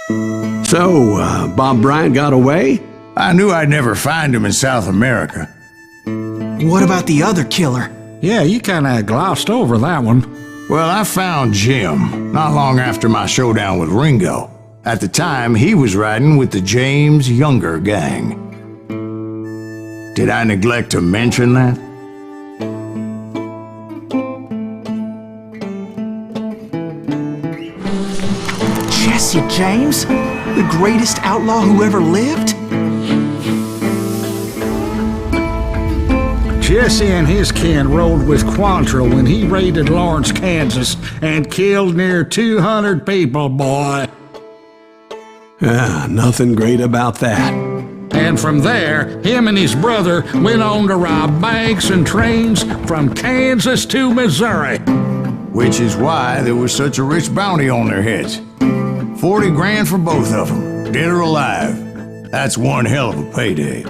So, Bob Bryant got away? I knew I'd never find him in South America. What about the other killer? Yeah, you kinda glossed over that one. Well, I found Jim not long after my showdown with Ringo. At the time, he was riding with the James Younger gang. Did I neglect to mention that? Jessi James? The greatest outlaw who ever lived? Jesse and his kin rode with Quantrill when he raided Lawrence, Kansas, and killed near 200 people, boy. Nothing great about that. And from there, him and his brother went on to rob banks and trains from Kansas to Missouri. Which is why there was such a rich bounty on their heads. 40 grand for both of them, dead or alive. That's one hell of a payday.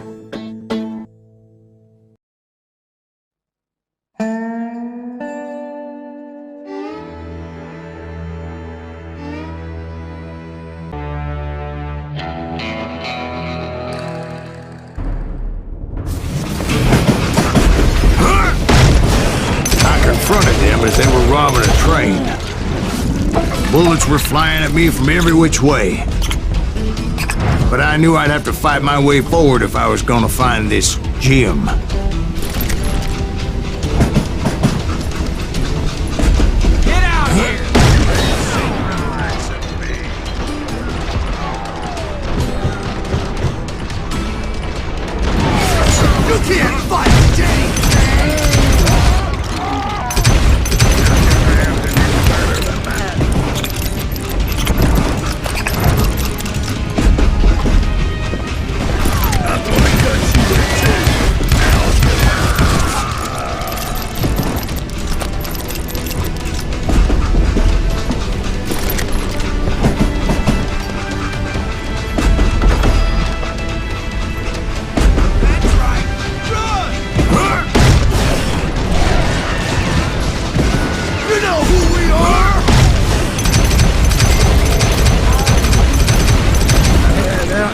I confronted them as they were robbing a train. Bullets were flying at me from every which way. But I knew I'd have to fight my way forward if I was gonna find this Jim. Get out here! You can't fight, James!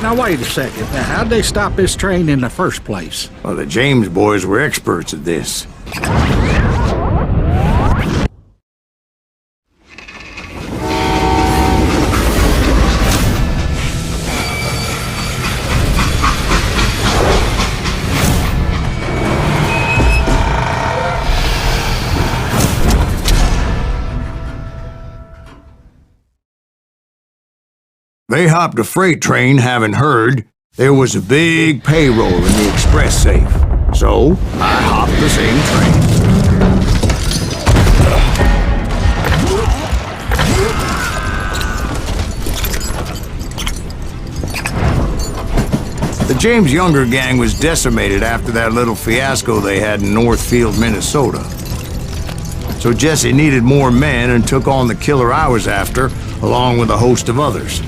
Now wait a second. Now, how'd they stop this train in the first place? Well, the James boys were experts at this. They hopped a freight train having heard there was a big payroll in the express safe. So, I hopped the same train. The James Younger gang was decimated after that little fiasco they had in Northfield, Minnesota. So Jesse needed more men and took on the killer I was after, along with a host of others.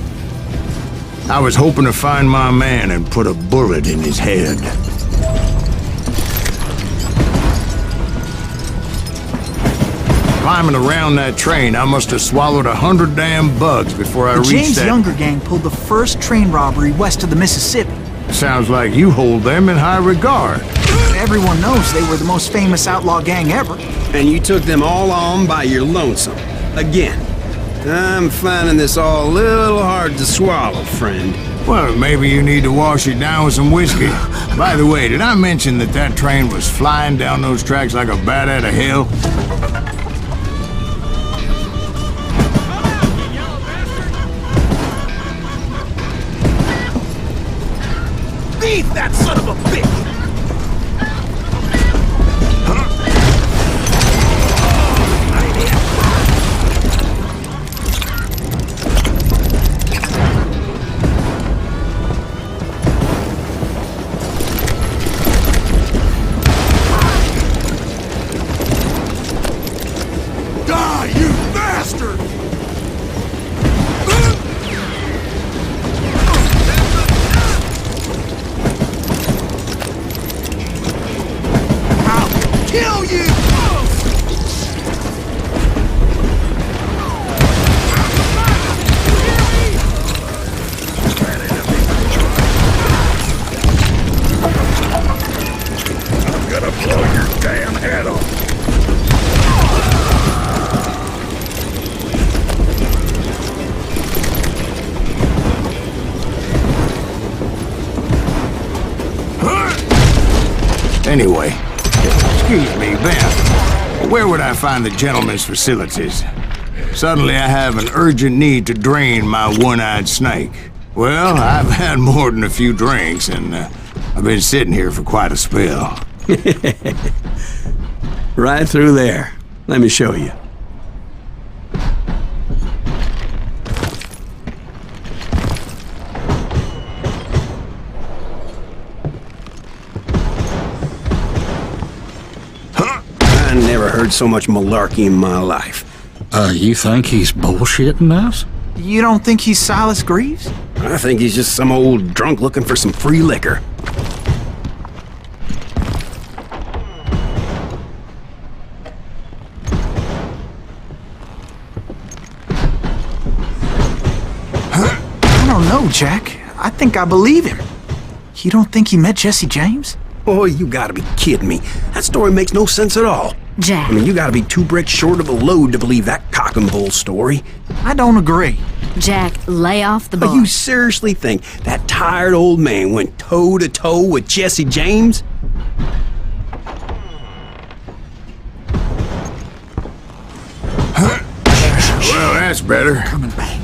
I was hoping to find my man and put a bullet in his head. Climbing around that train, I must have swallowed 100 damn bugs before I reached that... The James Younger gang pulled the first train robbery west of the Mississippi. Sounds like you hold them in high regard. Everyone knows they were the most famous outlaw gang ever. And you took them all on by your lonesome. Again. I'm finding this all a little hard to swallow, friend. Well, maybe you need to wash it down with some whiskey. By the way, did I mention that that train was flying down those tracks like a bat out of hell? Leave that son of a bitch! Anyway, excuse me, Ben. Where would I find the gentleman's facilities? Suddenly I have an urgent need to drain my one-eyed snake. Well, I've had more than a few drinks, and I've been sitting here for quite a spell. Right through there. Let me show you. I never heard so much malarkey in my life. You think he's bullshitting us? You don't think he's Silas Greaves? I think he's just some old drunk looking for some free liquor. I don't know, Jack. I think I believe him. You don't think he met Jesse James? Oh, you gotta be kidding me. That story makes no sense at all. Jack. I mean, you gotta be 2 bricks short of a load to believe that cock and bull story. I don't agree. Jack, lay off the But bar. you seriously think that tired old man went toe-to-toe with Jesse James? Well, that's better. Coming back.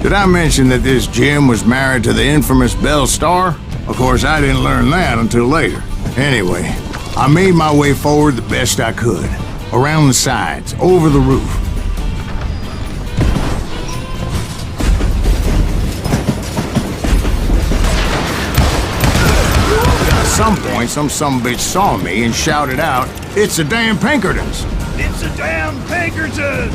Did I mention that this Jim was married to the infamous Belle Starr? Of course, I didn't learn that until later. Anyway, I made my way forward the best I could. Around the sides, over the roof. At some point, some sumbitch saw me and shouted out, "It's the damn Pinkertons!" It's the damn Pinkertons!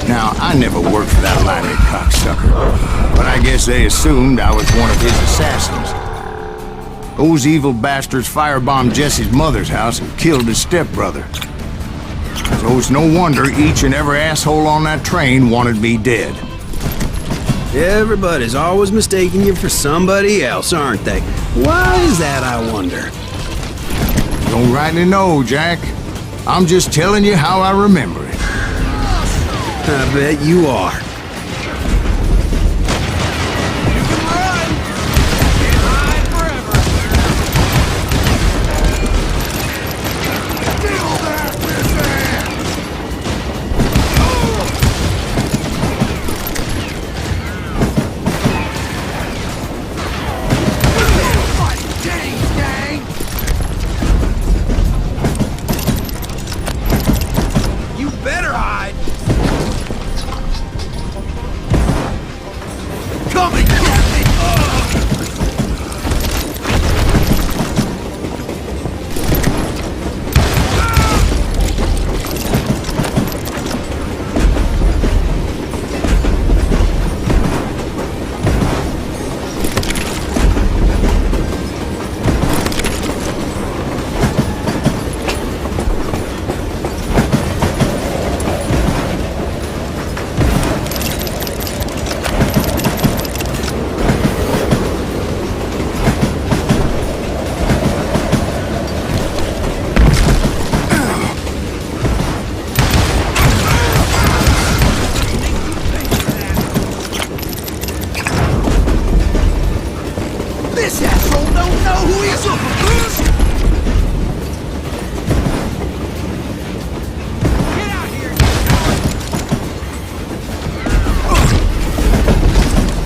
Now, I never worked for that lying cocksucker, but I guess they assumed I was one of his assassins. Those evil bastards firebombed Jesse's mother's house and killed his stepbrother. So it's no wonder each and every asshole on that train wanted me dead. Everybody's always mistaking you for somebody else, aren't they? Why is that, I wonder? Don't rightly know, Jack. I'm just telling you how I remember it. I bet you are. You better hide! Come and get me! This asshole don't know who he is! Get out here!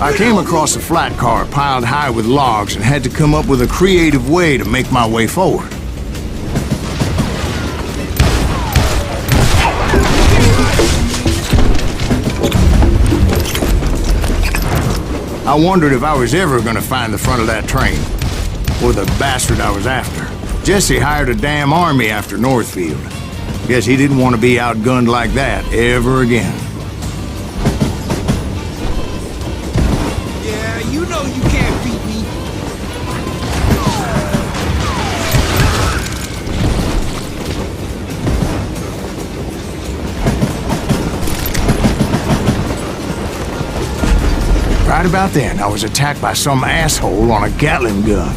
I came across a flat car piled high with logs and had to come up with a creative way to make my way forward. I wondered if I was ever gonna find the front of that train, or the bastard I was after. Jesse hired a damn army after Northfield. Guess he didn't want to be outgunned like that ever again. Yeah, you know you can't beat me. Right about then, I was attacked by some asshole on a Gatling gun.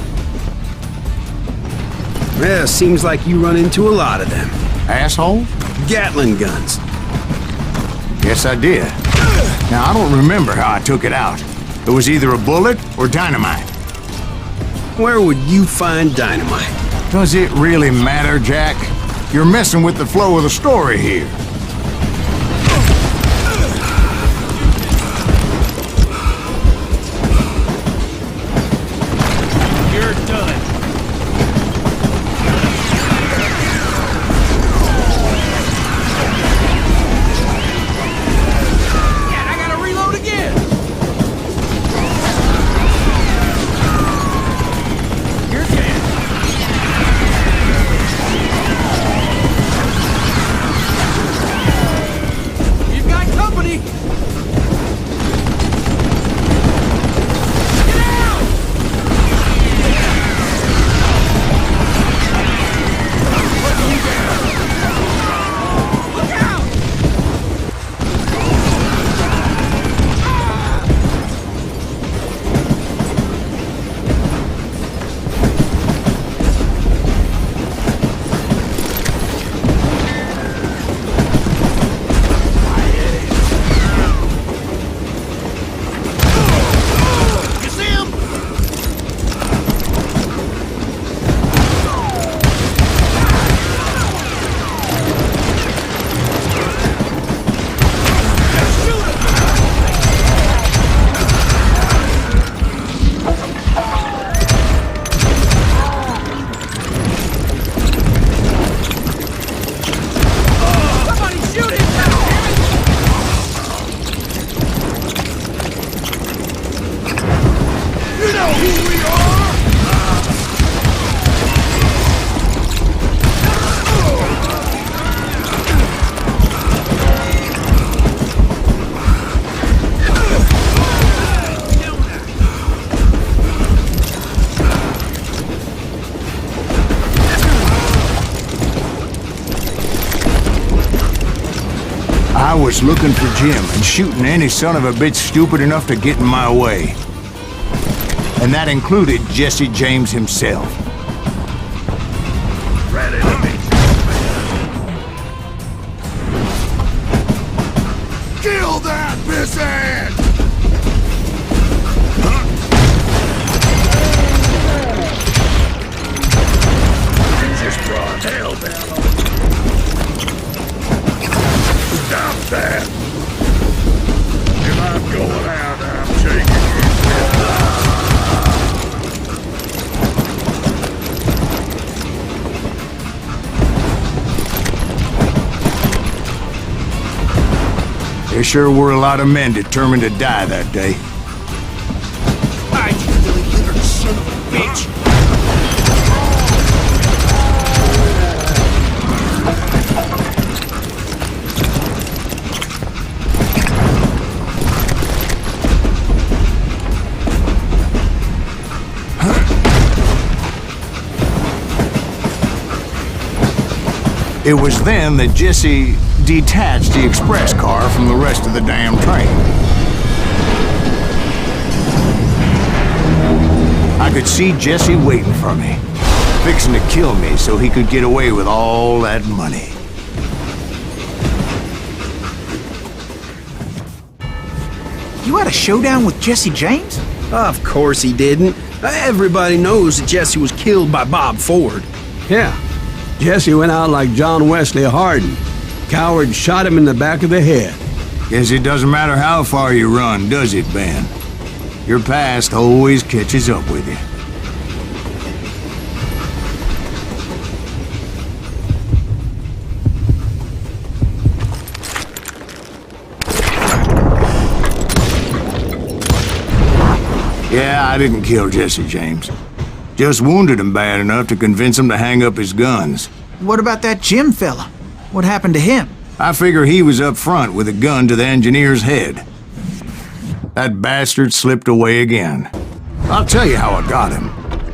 Yeah, seems like you run into a lot of them. Asshole? Gatling guns. Yes, I did. Now, I don't remember how I took it out. It was either a bullet or dynamite. Where would you find dynamite? Does it really matter, Jack? You're messing with the flow of the story here. You're done. Yeah, I gotta reload again. You're dead. You've got company. Get out! Look out! You see him? Shoot him! Somebody shoot him! You know who we are! I was looking for Jim and shooting any son of a bitch stupid enough to get in my way. And that included Jesse James himself. Ready to be. Kill that pissant! Just brought hell down on me. Stop that! If I'm going out, I'm taking There sure were a lot of men determined to die that day. I you really littered son of a bitch! It was then that Jesse detached the express car from the rest of the damn train. I could see Jesse waiting for me, fixing to kill me so he could get away with all that money. You had a showdown with Jesse James? Of course he didn't. Everybody knows that Jesse was killed by Bob Ford. Yeah. Jesse went out like John Wesley Hardin. Coward shot him in the back of the head. Guess it doesn't matter how far you run, does it, Ben? Your past always catches up with you. Yeah, I didn't kill Jesse James. Just wounded him bad enough to convince him to hang up his guns. What about that Jim fella? What happened to him? I figure he was up front with a gun to the engineer's head. That bastard slipped away again. I'll tell you how I got him.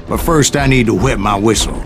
But first I need to wet my whistle.